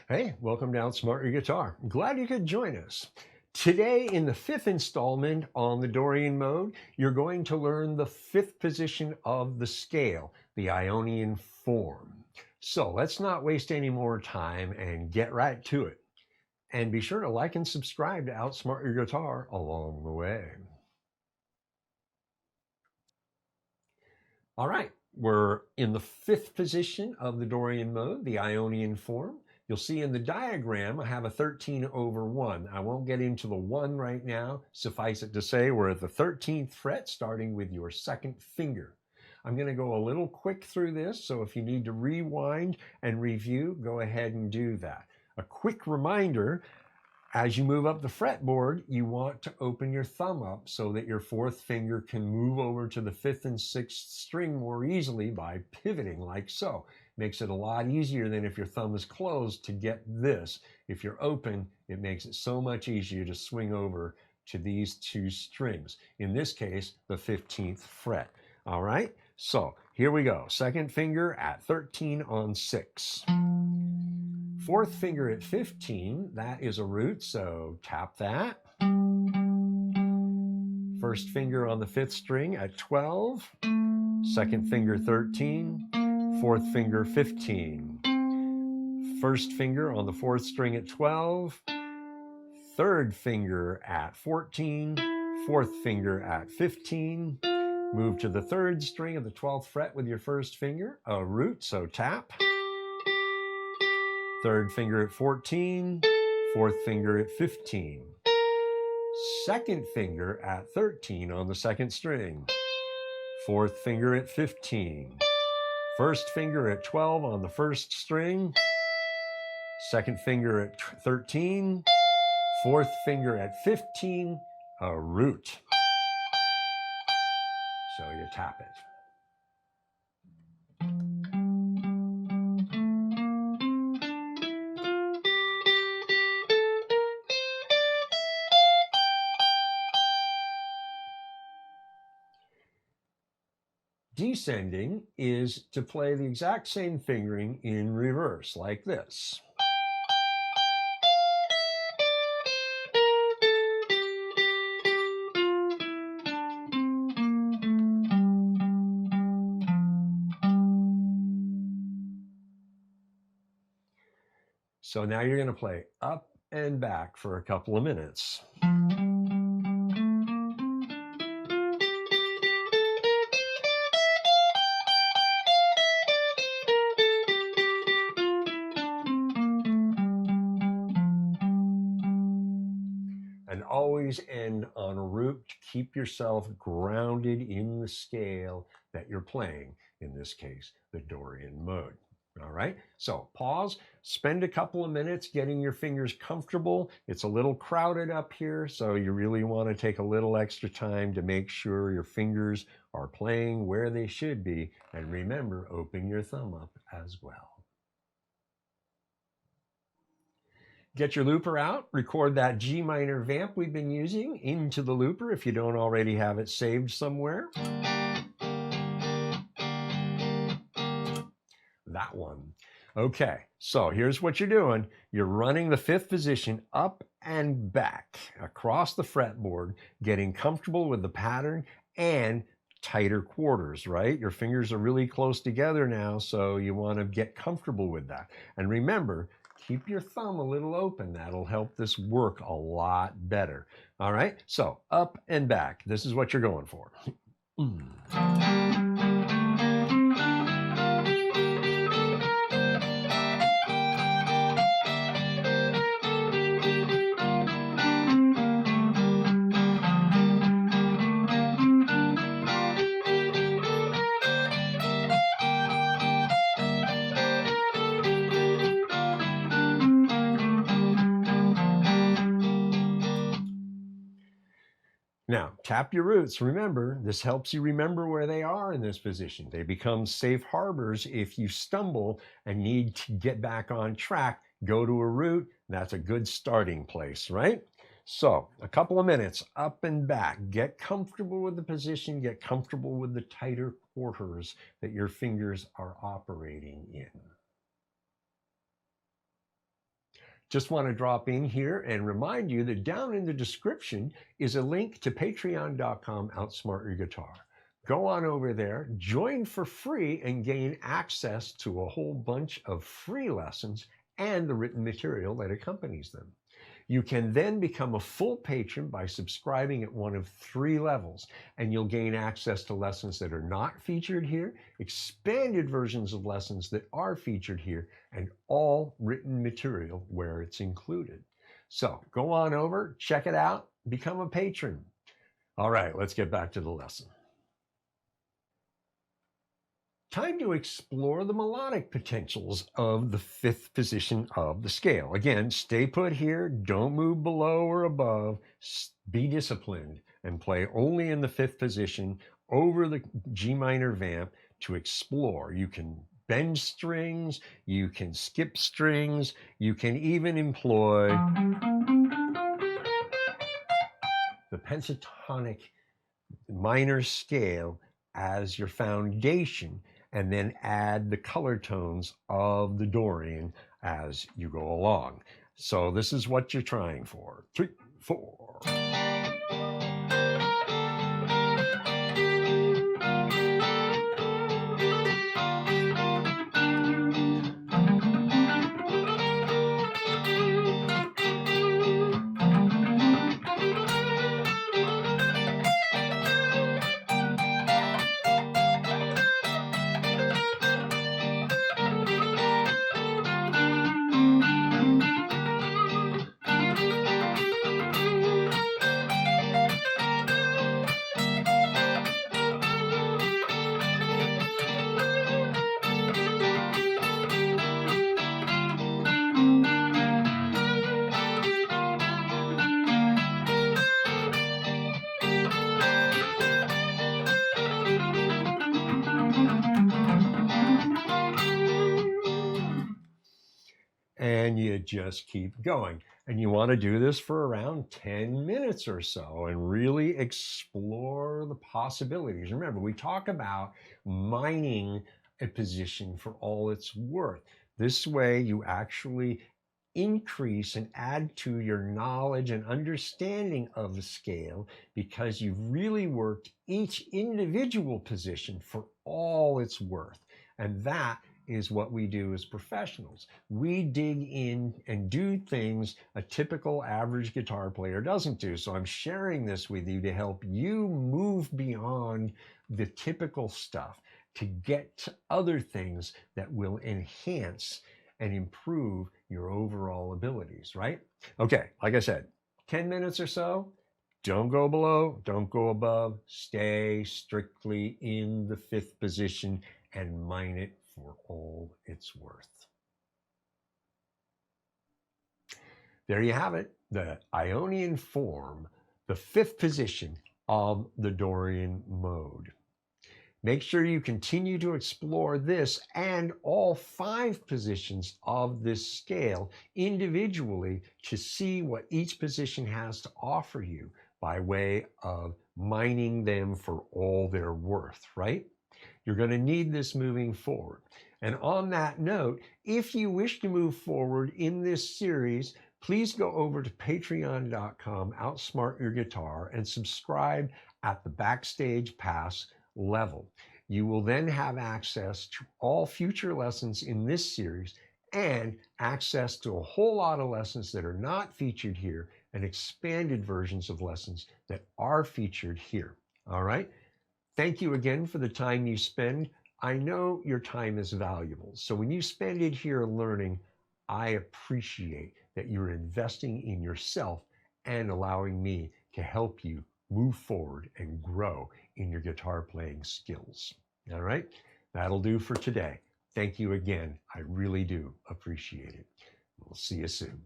Hey, welcome to Outsmart Your Guitar. Glad you could join us. Today, in the fifth installment on the Dorian Mode, you're going to learn the fifth position of the scale, the Ionian form. So let's not waste any more time and get right to it. And be sure to like and subscribe to Outsmart Your Guitar along the way. All right, we're in the fifth position of the Dorian Mode, the Ionian form. You'll see in the diagram, I have a 13 over 1. I won't get into the 1 right now. Suffice it to say, we're at the 13th fret, starting with your second finger. I'm going to go a little quick through this, so if you need to rewind and review, go ahead and do that. A quick reminder, as you move up the fretboard, you want to open your thumb up so that your fourth finger can move over to the fifth and sixth string more easily by pivoting like so. Makes it a lot easier than if your thumb is closed to get this. If you're open, it makes it so much easier to swing over to these two strings. In this case, the 15th fret. All right, so here we go. Second finger at 13 on 6. Fourth finger at 15, that is a root, so tap that. First finger on the fifth string at 12. Second finger 13. Fourth finger 15. First finger on the fourth string at 12. Third finger at 14. Fourth finger at 15. Move to the third string of the 12th fret with your first finger, a root, so tap. Third finger at 14, fourth finger at 15. Second finger at 13 on the second string. Fourth finger at 15. First finger at 12 on the first string. Second finger at 13. Fourth finger at 15, a root. So you tap it. Descending is to play the exact same fingering in reverse, like this. So now you're going to play up and back for a couple of minutes. And always end on a root to keep yourself grounded in the scale that you're playing, in this case, the Dorian Mode. All right, so pause, spend a couple of minutes getting your fingers comfortable. It's a little crowded up here, so you really want to take a little extra time to make sure your fingers are playing where they should be. And remember, open your thumb up as well. Get your looper out, record that G minor vamp we've been using into the looper if you don't already have it saved somewhere. That one. Okay, so here's what you're doing. You're running the fifth position up and back across the fretboard, getting comfortable with the pattern and tighter quarters, right? Your fingers are really close together now, so you want to get comfortable with that. And remember, keep your thumb a little open. That'll help this work a lot better. All right, so up and back. This is what you're going for. Now, tap your roots. Remember, this helps you remember where they are in this position. They become safe harbors if you stumble and need to get back on track. Go to a root. That's a good starting place, right? So, a couple of minutes up and back. Get comfortable with the position. Get comfortable with the tighter quarters that your fingers are operating in. Just want to drop in here and remind you that down in the description is a link to patreon.com/outsmartyourguitar. Go on over there, join for free, and gain access to a whole bunch of free lessons and the written material that accompanies them. You can then become a full patron by subscribing at one of 3 levels, and you'll gain access to lessons that are not featured here, expanded versions of lessons that are featured here, and all written material where it's included. So go on over, check it out, become a patron. All right, let's get back to the lesson. Time to explore the melodic potentials of the 5th position of the scale. Again, stay put here, don't move below or above, be disciplined, and play only in the 5th position over the G minor vamp to explore. You can bend strings, you can skip strings, you can even employ the pentatonic minor scale as your foundation, and then add the color tones of the Dorian as you go along. So this is what you're trying for. 3, 4. And you just keep going. And you want to do this for around 10 minutes or so and really explore the possibilities. Remember, we talk about mining a position for all it's worth. This way you actually increase and add to your knowledge and understanding of the scale, because you've really worked each individual position for all it's worth. And that is what we do as professionals. We dig in and do things a typical average guitar player doesn't do. So I'm sharing this with you to help you move beyond the typical stuff to get to other things that will enhance and improve your overall abilities, right? Okay, like I said, 10 minutes or so. Don't go below, don't go above. Stay strictly in the 5th position and mine it for all it's worth. There you have it, the Ionian form, the 5th position of the Dorian mode. Make sure you continue to explore this and all 5 positions of this scale individually to see what each position has to offer you by way of mining them for all they're worth, right? You're going to need this moving forward. And on that note, if you wish to move forward in this series, please go over to patreon.com/outsmartyourguitar and subscribe at the Backstage Pass level. You will then have access to all future lessons in this series and access to a whole lot of lessons that are not featured here and expanded versions of lessons that are featured here. All right? Thank you again for the time you spend. I know your time is valuable. So when you spend it here learning, I appreciate that you're investing in yourself and allowing me to help you move forward and grow in your guitar playing skills. All right, that'll do for today. Thank you again. I really do appreciate it. We'll see you soon.